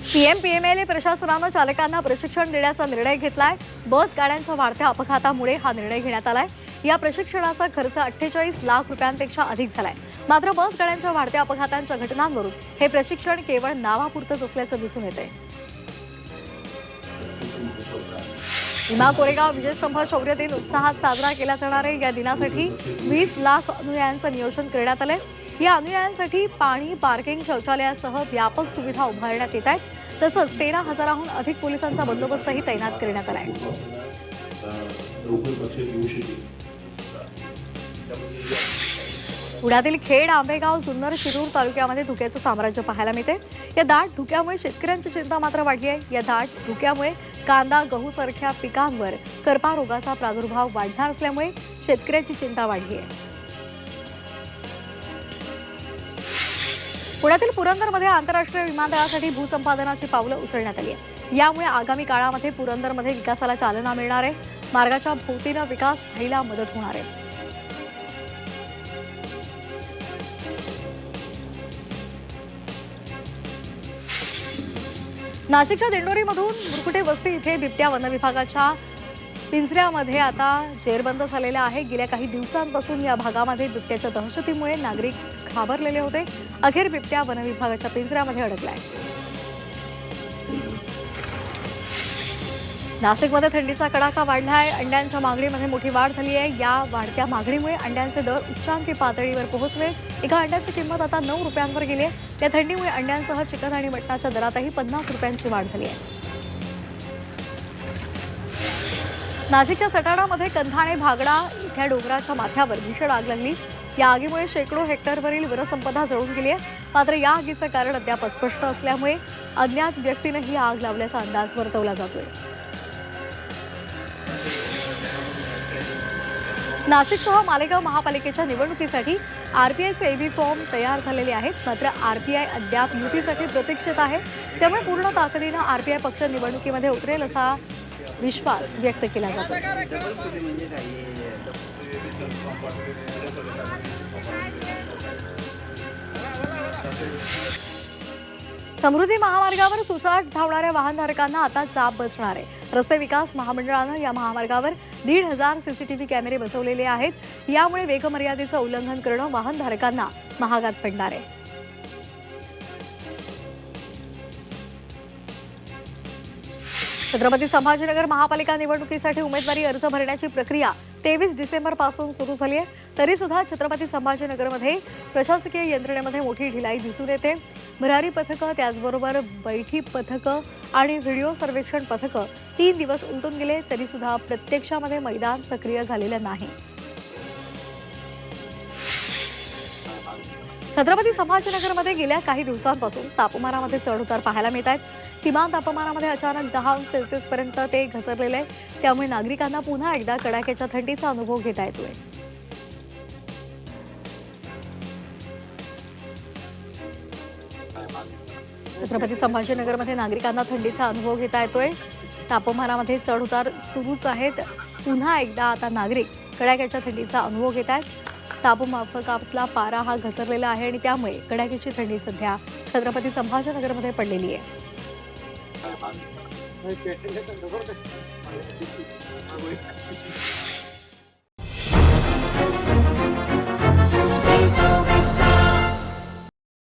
PMPML प्रशासनानं चालकांना प्रशिक्षण देण्याचा निर्णय घेतलाय। बस गाड्यांच्या वाढत्या अपघातामुळे हा निर्णय घेण्यात आलाय। या प्रशिक्षणाचा खर्च 48 लाख रुपयांपेक्षा अधिक झालाय। मात्र बस गाड्यांच्या वाढत्या अपघातांच्या घटनांवरून हे प्रशिक्षण केवळ नावापुरतंच असल्याचं दिसून येतंय। भीमा कोरेगाव विजयस्तंभ शौर्य दिन उत्साहात साजरा केला जाणार आहे। या दिनासाठी 20 लाख अनुयायांचं नियोजन करण्यात आलंय। या अनुयायांसाठी पाणी, पार्किंग, शौचालयासह व्यापक सुविधा उभारण्यात येत आहेत। तसंच 13,000हून अधिक पोलिसांचा बंदोबस्तही तैनात करण्यात आलाय। पुण्यातील खेड, आंबेगाव, जुन्नर, शिरूर तालुक्यामध्ये धुक्याचं साम्राज्य पाहायला मिळते। या दाट धुक्यामुळे शेतकऱ्यांची चिंता मात्र वाढली आहे। या दाट धुक्यामुळे कांदा, गहू सारख्या पिकांवर करपा रोगाचा प्रादुर्भाव वाढणार असल्यामुळे शेतकऱ्याची चिंता वाढली आहे। पुण्यातील पुरंदरमध्ये आंतरराष्ट्रीय विमानतळासाठी भूसंपादनाची पावलं उचलण्यात आली आहे। यामुळे आगामी काळामध्ये पुरंदरमध्ये विकासाला चालना मिळणार आहे। मार्गाच्या भोवतीनं विकास व्हायला मदत होणार आहे। नाशिकच्या दिंडोरीमधून मुरकुटे वस्ती इथे बिबट्या वनविभागाच्या पिंजऱ्यामध्ये आता जेरबंद झालेला आहे। गेल्या काही दिवसांपासून या भागामध्ये बिबट्याच्या दहशतीमुळे नागरिक घाबरलेले होते। अखेर बिबट्या वनविभागाच्या पिंजऱ्यामध्ये अडकलाय। नाशिकमध्ये थंडीचा कडाका वाढलाय। अंड्यांच्या मागणीमध्ये मोठी वाढ झाली आहे। या वाढत्या मागणीमुळे अंड्यांचे दर उच्चांकी पातळीवर पोहोचले। एका अंड्याची किंमत आता 9 रुपयांवर गेली आहे। या थंडीमुळे अंड्यांसह चिकन आणि मटणाच्या दरातही 50 रुपयांची वाढ झाली आहे। नाशिकच्या सटाणामध्ये कंधाणे भागडा इथल्या डोंगराच्या माथ्यावर भीषण आग लागली। या आगीमुळे शेकडो हेक्टरवरील वनसंपदा जळून गेली आहे। मात्र या आगीचं कारण अद्याप अस्पष्ट असल्यामुळे अज्ञात व्यक्तीनं ही आग लावल्याचा अंदाज वर्तवला जातोय। नाशिकसह मालेगाव महापालिकेच्या निवडणुकीसाठी आरपीआयचे एबी फॉर्म तयार झालेले आहेत। मात्र आरपीआय अद्याप युतीसाठी प्रतीक्षेत आहे। त्यामुळे पूर्ण ताकदीनं आरपीआय पक्ष निवडणुकीमध्ये उतरेल असा विश्वास व्यक्त केला जातो। समृद्धी महामार्गावर सुसाट धावणाऱ्या वाहनधारकांना आता चाप बसणार आहे। रस्ते विकास महामंडळानं या महामार्गावर 1,500 सीसीटीव्ही कॅमेरे बसवलेले आहेत। यामुळे वेगमर्यादेचं उल्लंघन करणं वाहनधारकांना महागात पडणार आहे। छत्रपती संभाजीनगर महापालिका निवडणुकीसाठी उमेदवारी अर्ज भरण्याची प्रक्रिया 23 डिसेंबरपासून सुरू झाली आहे। तरी सुद्धा छत्रपती संभाजीनगरमध्ये प्रशासकीय यंत्रणेमध्ये मोठी ढिलाई दिसून येते। भरारी पथकं, त्याचबरोबर बैठी पथकं आणि व्हिडिओ सर्वेक्षण पथकं 3 दिवस उलटून गेले तरी सुद्धा प्रत्यक्षामध्ये मैदान सक्रिय झालेलं नाही। छत्रपती संभाजीनगरमध्ये गेल्या काही दिवसांपासून तापमानामध्ये चढउतार पाहायला मिळत आहेत। किमान तापमानामध्ये अचानक 10 अंश सेल्सिअसपर्यंत ते घसरलेले आहे। त्यामुळे नागरिकांना पुन्हा एकदा कडाक्याच्या थंडीचा अनुभव घेता येतोय। छत्रपती संभाजीनगरमध्ये नागरिकांना थंडीचा अनुभव घेता येतोय। तापमानामध्ये चढउतार सुरूच आहेत। पुन्हा एकदा आता नागरिक कडाक्याच्या थंडीचा अनुभव घेत आहेत। तापमापकातला पारा हा घसरलेला आहे आणि त्यामुळे कडाक्याची थंडी सध्या छत्रपती संभाजीनगरमध्ये पडलेली आहे।